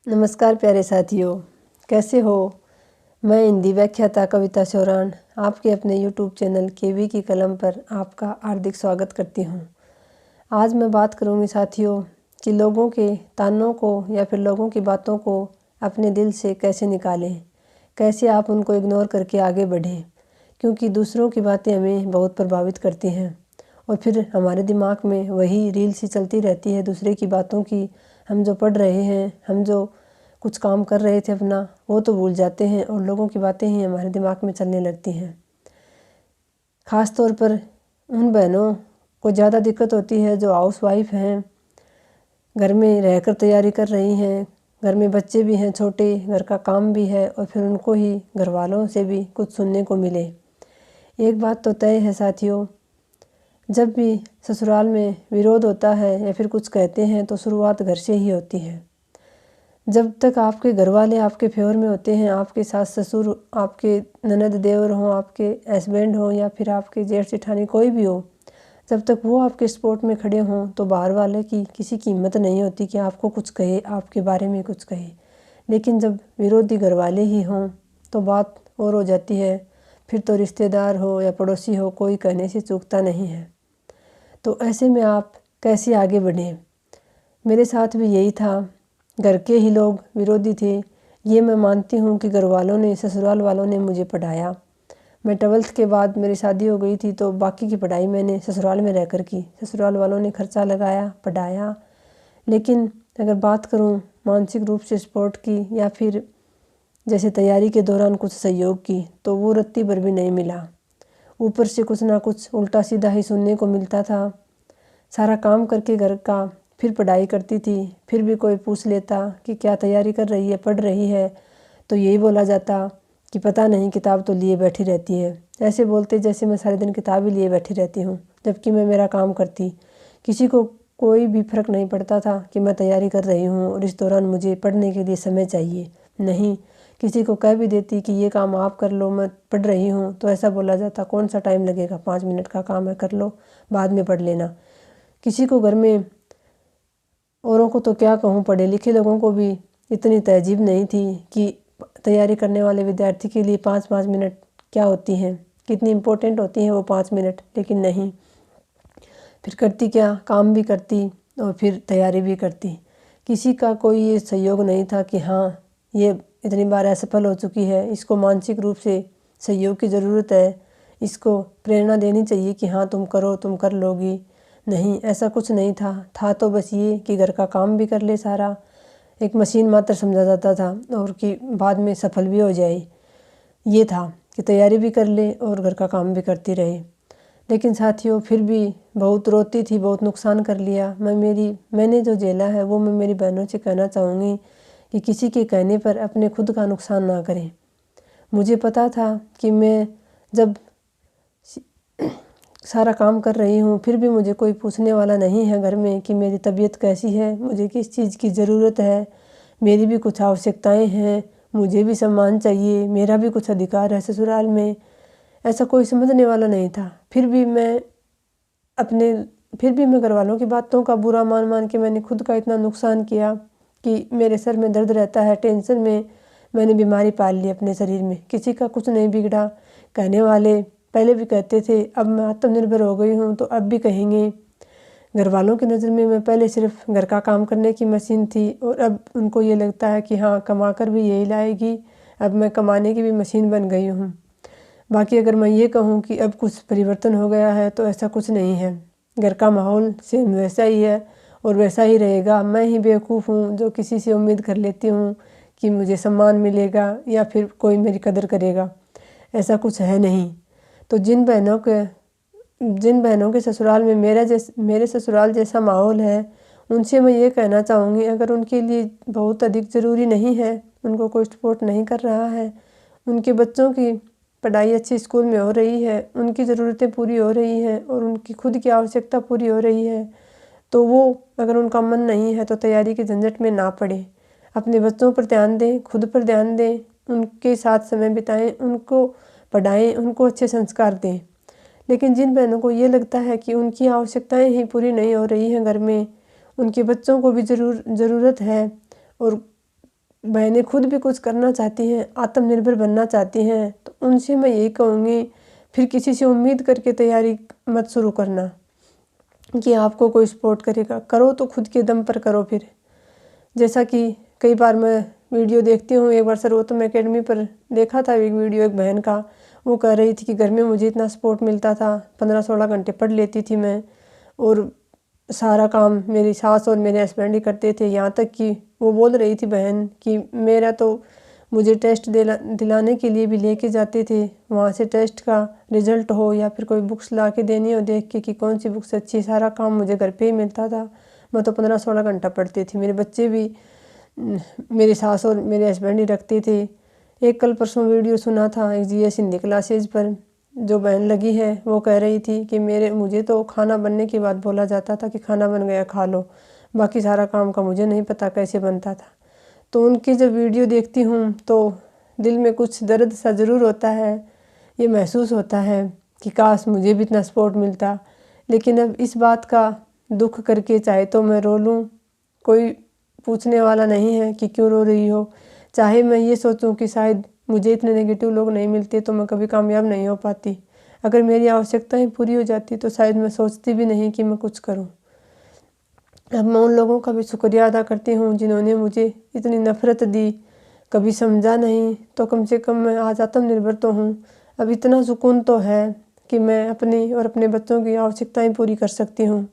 नमस्कार प्यारे साथियों, कैसे हो। मैं हिंदी व्याख्याता कविता चौरान आपके अपने YouTube चैनल केवी की कलम पर आपका हार्दिक स्वागत करती हूँ। आज मैं बात करूँगी साथियों कि लोगों के तानों को या फिर लोगों की बातों को अपने दिल से कैसे निकालें, कैसे आप उनको इग्नोर करके आगे बढ़ें, क्योंकि दूसरों की बातें हमें बहुत प्रभावित करती हैं और फिर हमारे दिमाग में वही रील सी चलती रहती है दूसरे की बातों की। हम जो पढ़ रहे हैं, हम जो कुछ काम कर रहे थे अपना, वो तो भूल जाते हैं और लोगों की बातें ही हमारे दिमाग में चलने लगती हैं। ख़ास तौर पर उन बहनों को ज़्यादा दिक्कत होती है जो हाउस वाइफ हैं, घर में रहकर तैयारी कर रही हैं, घर में बच्चे भी हैं छोटे, घर का काम भी है और फिर उनको ही घर वालों से भी कुछ सुनने को मिले। एक बात तो तय है साथियों, जब भी ससुराल में विरोध होता है या फिर कुछ कहते हैं तो शुरुआत घर से ही होती है। जब तक आपके घर वाले आपके फेवर में होते हैं, आपके सास ससुर, आपके ननद देवर हों, आपके हस्बैंड हों या फिर आपके जेठ जेठानी कोई भी हो, जब तक वो आपके सपोर्ट में खड़े हों तो बाहर वाले की किसी की हिम्मत नहीं होती कि आपको कुछ कहे, आपके बारे में कुछ कहे। लेकिन जब विरोधी घर वाले ही हों तो बात और हो जाती है। फिर तो रिश्तेदार हो या पड़ोसी हो, कोई कहने से चूकता नहीं है। तो ऐसे में आप कैसे आगे बढ़ें। मेरे साथ भी यही था, घर के ही लोग विरोधी थे। ये मैं मानती हूँ कि घर वालों ने, ससुराल वालों ने मुझे पढ़ाया। मैं 12th के बाद मेरी शादी हो गई थी तो बाकी की पढ़ाई मैंने ससुराल में रहकर की। ससुराल वालों ने खर्चा लगाया, पढ़ाया। लेकिन अगर बात करूँ मानसिक रूप से सपोर्ट की या फिर जैसे तैयारी के दौरान कुछ सहयोग की, तो वो रत्ती भर भी नहीं मिला। ऊपर से कुछ ना कुछ उल्टा सीधा ही सुनने को मिलता था। सारा काम करके घर का फिर पढ़ाई करती थी, फिर भी कोई पूछ लेता कि क्या तैयारी कर रही है, पढ़ रही है, तो यही बोला जाता कि पता नहीं, किताब तो लिए बैठी रहती है। ऐसे बोलते जैसे मैं सारे दिन किताब ही लिए बैठी रहती हूँ, जबकि मैं मेरा काम करती। किसी को कोई भी फर्क नहीं पड़ता था कि मैं तैयारी कर रही हूँ और इस दौरान मुझे पढ़ने के लिए समय चाहिए। नहीं, किसी को कह भी देती कि ये काम आप कर लो, मैं पढ़ रही हूँ, तो ऐसा बोला जाता कौन सा टाइम लगेगा, 5 मिनट का काम है, कर लो, बाद में पढ़ लेना। किसी को घर में, औरों को तो क्या कहूँ, पढ़े लिखे लोगों को भी इतनी तहजीब नहीं थी कि तैयारी करने वाले विद्यार्थी के लिए 5-5 मिनट क्या होती हैं, कितनी इम्पोर्टेंट होती हैं वो 5 मिनट। लेकिन नहीं, फिर करती क्या, काम भी करती और फिर तैयारी भी करती। किसी का कोई ये सहयोग नहीं था कि हाँ, ये इतनी बार असफल हो चुकी है, इसको मानसिक रूप से सहयोग की ज़रूरत है, इसको प्रेरणा देनी चाहिए कि हाँ तुम करो, तुम कर लोगी। नहीं, ऐसा कुछ नहीं था तो बस ये कि घर का काम भी कर ले सारा, एक मशीन मात्र समझा जाता था और कि बाद में सफल भी हो जाए। ये था कि तैयारी भी कर ले और घर का काम भी करती रहे। लेकिन साथियों फिर भी बहुत रोती थी, बहुत नुकसान कर लिया। मैंने जो झेला है वो मैं मेरी बहनों से कहना चाहूँगी कि किसी के कहने पर अपने खुद का नुकसान ना करें। मुझे पता था कि मैं जब सारा काम कर रही हूँ फिर भी मुझे कोई पूछने वाला नहीं है घर में कि मेरी तबीयत कैसी है, मुझे किस चीज़ की ज़रूरत है, मेरी भी कुछ आवश्यकताएं हैं, मुझे भी सम्मान चाहिए, मेरा भी कुछ अधिकार है ससुराल में। ऐसा कोई समझने वाला नहीं था। फिर भी मैं घर वालों की बातों का बुरा मान के मैंने खुद का इतना नुकसान किया कि मेरे सर में दर्द रहता है, टेंशन में मैंने बीमारी पाल ली अपने शरीर में। किसी का कुछ नहीं बिगड़ा। कहने वाले पहले भी कहते थे, अब मैं आत्मनिर्भर हो गई हूँ तो अब भी कहेंगे। घर वालों की नज़र में मैं पहले सिर्फ घर का काम करने की मशीन थी और अब उनको ये लगता है कि हाँ, कमा कर भी यही लाएगी, अब मैं कमाने की भी मशीन बन गई हूँ। बाकी अगर मैं ये कहूँ कि अब कुछ परिवर्तन हो गया है तो ऐसा कुछ नहीं है। घर का माहौल सेम वैसा ही है और वैसा ही रहेगा। मैं ही बेवकूफ़ हूँ जो किसी से उम्मीद कर लेती हूँ कि मुझे सम्मान मिलेगा या फिर कोई मेरी कदर करेगा। ऐसा कुछ है नहीं। तो जिन बहनों के ससुराल में मेरे ससुराल जैसा माहौल है, उनसे मैं ये कहना चाहूँगी, अगर उनके लिए बहुत अधिक ज़रूरी नहीं है, उनको कोई सपोर्ट नहीं कर रहा है, उनके बच्चों की पढ़ाई अच्छी स्कूल में हो रही है, उनकी ज़रूरतें पूरी हो रही हैं और उनकी खुद की आवश्यकता पूरी हो रही है, तो वो, अगर उनका मन नहीं है तो तैयारी के झंझट में ना पड़े। अपने बच्चों पर ध्यान दें, खुद पर ध्यान दें, उनके साथ समय बिताएं, उनको पढ़ाएं, उनको अच्छे संस्कार दें। लेकिन जिन बहनों को ये लगता है कि उनकी आवश्यकताएं ही पूरी नहीं हो रही हैं घर में, उनके बच्चों को भी ज़रूरत है और बहनें खुद भी कुछ करना चाहती हैं, आत्मनिर्भर बनना चाहती हैं, तो उनसे मैं यही कहूँगी, फिर किसी से उम्मीद करके तैयारी मत शुरू करना कि आपको कोई सपोर्ट करेगा। करो तो खुद के दम पर करो। फिर जैसा कि कई बार मैं वीडियो देखती हूँ, एक बार सर्वोत्तम एकेडमी पर देखा था एक वीडियो एक बहन का, वो कह रही थी कि घर में मुझे इतना सपोर्ट मिलता था, 15-16 घंटे पढ़ लेती थी मैं, और सारा काम मेरी सास और मेरे हस्बैंड ही करते थे। यहाँ तक कि वो बोल रही थी बहन कि मेरा तो मुझे टेस्ट दिलाने के लिए भी लेके जाते थे, वहाँ से टेस्ट का रिज़ल्ट हो या फिर कोई बुक्स ला के देनी हो देख के कि कौन सी बुक्स अच्छी, सारा काम मुझे घर पे ही मिलता था। मैं तो 15-16 घंटा पढ़ती थी। मेरे बच्चे भी मेरी सास और मेरे हस्बैंड ही रखते थे। एक कल परसों वीडियो सुना था एक GS हिंदी क्लासेज पर, जो बहन लगी है वो कह रही थी कि मुझे तो खाना बनने के बाद बोला जाता था कि खाना बन गया खा लो, बाकी सारा काम का मुझे नहीं पता कैसे बनता था। तो उनकी जब वीडियो देखती हूँ तो दिल में कुछ दर्द सा ज़रूर होता है। ये महसूस होता है कि काश मुझे भी इतना सपोर्ट मिलता। लेकिन अब इस बात का दुख करके चाहे तो मैं रो लूँ, कोई पूछने वाला नहीं है कि क्यों रो रही हो। चाहे मैं ये सोचूं कि शायद मुझे इतने नेगेटिव लोग नहीं मिलते तो मैं कभी कामयाब नहीं हो पाती। अगर मेरी आवश्यकताएं पूरी हो जाती तो शायद मैं सोचती भी नहीं कि मैं कुछ करूं। अब मैं उन लोगों का भी शुक्रिया अदा करती हूँ जिन्होंने मुझे इतनी नफ़रत दी, कभी समझा नहीं, तो कम से कम मैं आज आत्मनिर्भर तो हूँ। अब इतना सुकून तो है कि मैं अपनी और अपने बच्चों की आवश्यकताएं पूरी कर सकती हूँ।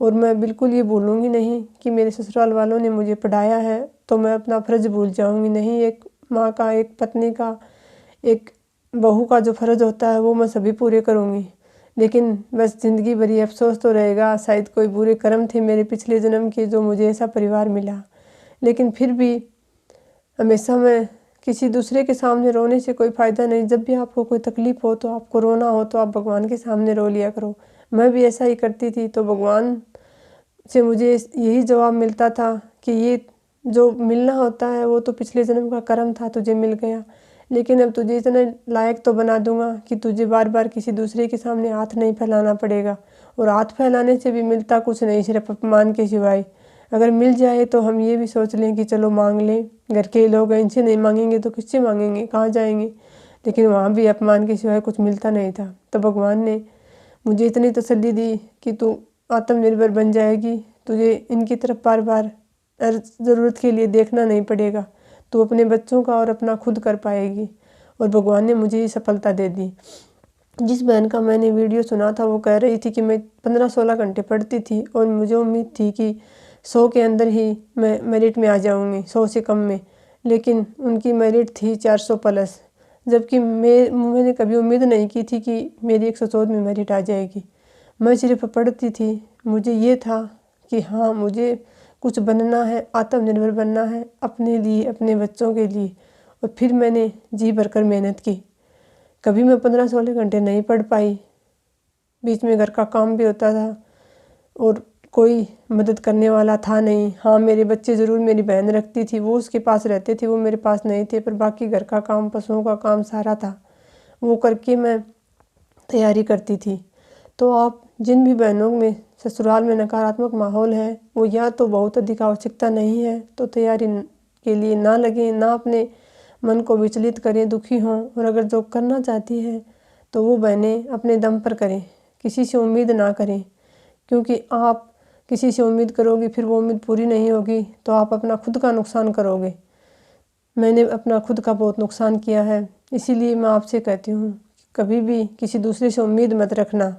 और मैं बिल्कुल ये भूलूंगी नहीं कि मेरे ससुराल वालों ने मुझे पढ़ाया है तो मैं अपना फ़र्ज़ भूल जाऊंगी नहीं। एक माँ का, एक पत्नी का, एक बहू का जो फ़र्ज़ होता है वो मैं सभी पूरे करूंगी। लेकिन बस ज़िंदगी भरी अफसोस तो रहेगा, शायद कोई बुरे कर्म थे मेरे पिछले जन्म के जो मुझे ऐसा परिवार मिला। लेकिन फिर भी हमेशा मैं किसी दूसरे के सामने रोने से कोई फ़ायदा नहीं। जब भी आपको कोई तकलीफ़ हो तो आपको रोना हो तो आप भगवान के सामने रो लिया करो। मैं भी ऐसा ही करती थी तो भगवान से मुझे यही जवाब मिलता था कि ये जो मिलना होता है वो तो पिछले जन्म का कर्म था, तुझे मिल गया। लेकिन अब तुझे इतना लायक तो बना दूंगा कि तुझे बार बार किसी दूसरे के सामने हाथ नहीं फैलाना पड़ेगा। और हाथ फैलाने से भी मिलता कुछ नहीं, सिर्फ अपमान के सिवाय। अगर मिल जाए तो हम ये भी सोच लें कि चलो मांग लें, घर के लोग हैं इनसे नहीं मांगेंगे तो किससे मांगेंगे, कहाँ जाएंगे। लेकिन वहाँ भी अपमान के सिवाय कुछ मिलता नहीं था। तो भगवान ने मुझे इतनी तसल्ली दी कि तू आत्मनिर्भर बन जाएगी, तुझे इनकी तरफ बार बार ज़रूरत के लिए देखना नहीं पड़ेगा, तू अपने बच्चों का और अपना खुद कर पाएगी। और भगवान ने मुझे ये सफलता दे दी। जिस बहन का मैंने वीडियो सुना था वो कह रही थी कि मैं 15-16 घंटे पढ़ती थी और मुझे उम्मीद थी कि 100 के अंदर ही मैं मेरिट में आ जाऊंगी, 100 से कम में। लेकिन उनकी मेरिट थी 400 प्लस, जबकि मैंने कभी उम्मीद नहीं की थी कि मेरी 114 में मेरिट आ जाएगी। मैं सिर्फ पढ़ती थी, मुझे ये था कि हाँ मुझे कुछ बनना है, आत्मनिर्भर बनना है अपने लिए, अपने बच्चों के लिए। और फिर मैंने जी भरकर मेहनत की। कभी मैं 15-16 घंटे नहीं पढ़ पाई, बीच में घर का काम भी होता था और कोई मदद करने वाला था नहीं। हाँ मेरे बच्चे ज़रूर मेरी बहन रखती थी, वो उसके पास रहते थे, वो मेरे पास नहीं थे। पर बाकी घर का काम, पशुओं का काम सारा था, वो करके मैं तैयारी करती थी। तो आप जिन भी बहनों में ससुराल में नकारात्मक माहौल है, वो या तो बहुत अधिक आवश्यकता नहीं है तो तैयारी के लिए ना लगें, ना अपने मन को विचलित करें, दुखी हों। और अगर जो करना चाहती है तो वो बहनें अपने दम पर करें, किसी से उम्मीद ना करें। क्योंकि आप किसी से उम्मीद करोगे फिर वो उम्मीद पूरी नहीं होगी तो आप अपना खुद का नुकसान करोगे। मैंने अपना खुद का बहुत नुकसान किया है, इसीलिए मैं आपसे कहती हूँ कभी भी किसी दूसरे से उम्मीद मत रखना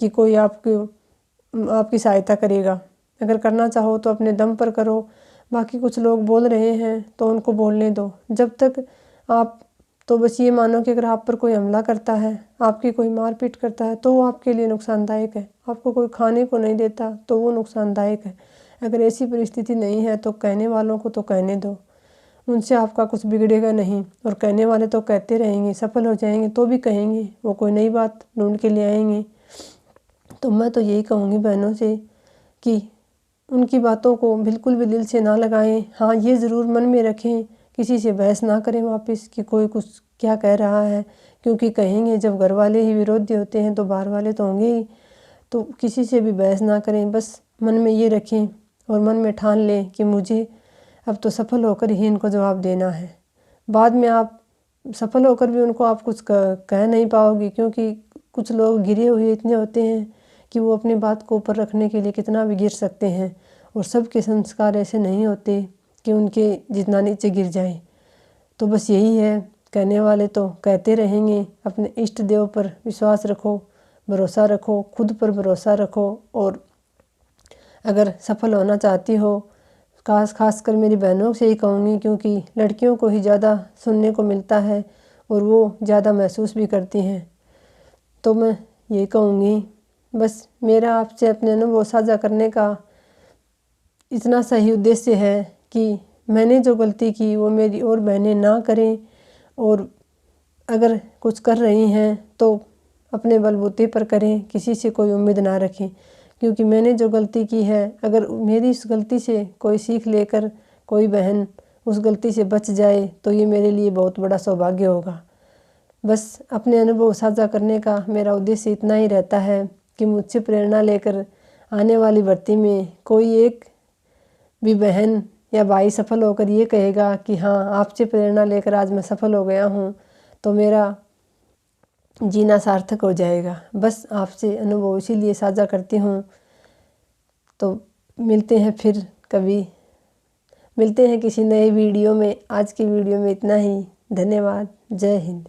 कि कोई आपकी सहायता करेगा। अगर करना चाहो तो अपने दम पर करो। बाकी कुछ लोग बोल रहे हैं तो उनको बोलने दो। जब तक आप तो बस ये मानो कि अगर आप पर कोई हमला करता है, आपकी कोई मारपीट करता है तो वो आपके लिए नुकसानदायक है। आपको कोई खाने को नहीं देता तो वो नुकसानदायक है। अगर ऐसी परिस्थिति नहीं है तो कहने वालों को तो कहने दो, उनसे आपका कुछ बिगड़ेगा नहीं। और कहने वाले तो कहते रहेंगे, सफल हो जाएंगे तो भी कहेंगे, वो कोई नई बात ढूंढ के ले आएंगे। तो मैं तो यही कहूँगी बहनों से कि उनकी बातों को बिल्कुल भी दिल से ना लगाएं। हाँ ये ज़रूर मन में रखें, किसी से बहस ना करें वापस कि कोई कुछ क्या कह रहा है, क्योंकि कहेंगे जब घर वाले ही विरोधी होते हैं तो बाहर वाले तो होंगे ही। तो किसी से भी बहस ना करें, बस मन में ये रखें और मन में ठान लें कि मुझे अब तो सफल होकर ही इनको जवाब देना है। बाद में आप सफल होकर भी उनको आप कुछ कह नहीं पाओगे, क्योंकि कुछ लोग गिरे हुए इतने होते हैं कि वो अपनी बात को ऊपर रखने के लिए कितना भी गिर सकते हैं, और सबके संस्कार ऐसे नहीं होते कि उनके जितना नीचे गिर जाए। तो बस यही है, कहने वाले तो कहते रहेंगे। अपने इष्ट देव पर विश्वास रखो, भरोसा रखो, खुद पर भरोसा रखो। और अगर सफल होना चाहती हो, खासकर मेरी बहनों से ही कहूँगी, क्योंकि लड़कियों को ही ज़्यादा सुनने को मिलता है और वो ज़्यादा महसूस भी करती हैं। तो मैं ये कहूँगी, बस मेरा आपसे अपने अनुभव साझा करने का इतना सही उद्देश्य है कि मैंने जो गलती की वो मेरी और बहनें ना करें, और अगर कुछ कर रही हैं तो अपने बलबूते पर करें, किसी से कोई उम्मीद ना रखें। क्योंकि मैंने जो गलती की है, अगर मेरी इस गलती से कोई सीख लेकर कोई बहन उस गलती से बच जाए तो ये मेरे लिए बहुत बड़ा सौभाग्य होगा। बस अपने अनुभव साझा करने का मेरा उद्देश्य इतना ही रहता है कि मुझसे प्रेरणा लेकर आने वाली भर्ती में कोई एक भी बहन या भाई सफल होकर ये कहेगा कि हाँ, आपसे प्रेरणा लेकर आज मैं सफल हो गया हूँ, तो मेरा जीना सार्थक हो जाएगा। बस आपसे अनुभव इसीलिए साझा करती हूँ। तो मिलते हैं फिर कभी, मिलते हैं किसी नए वीडियो में। आज की वीडियो में इतना ही। धन्यवाद। जय हिंद।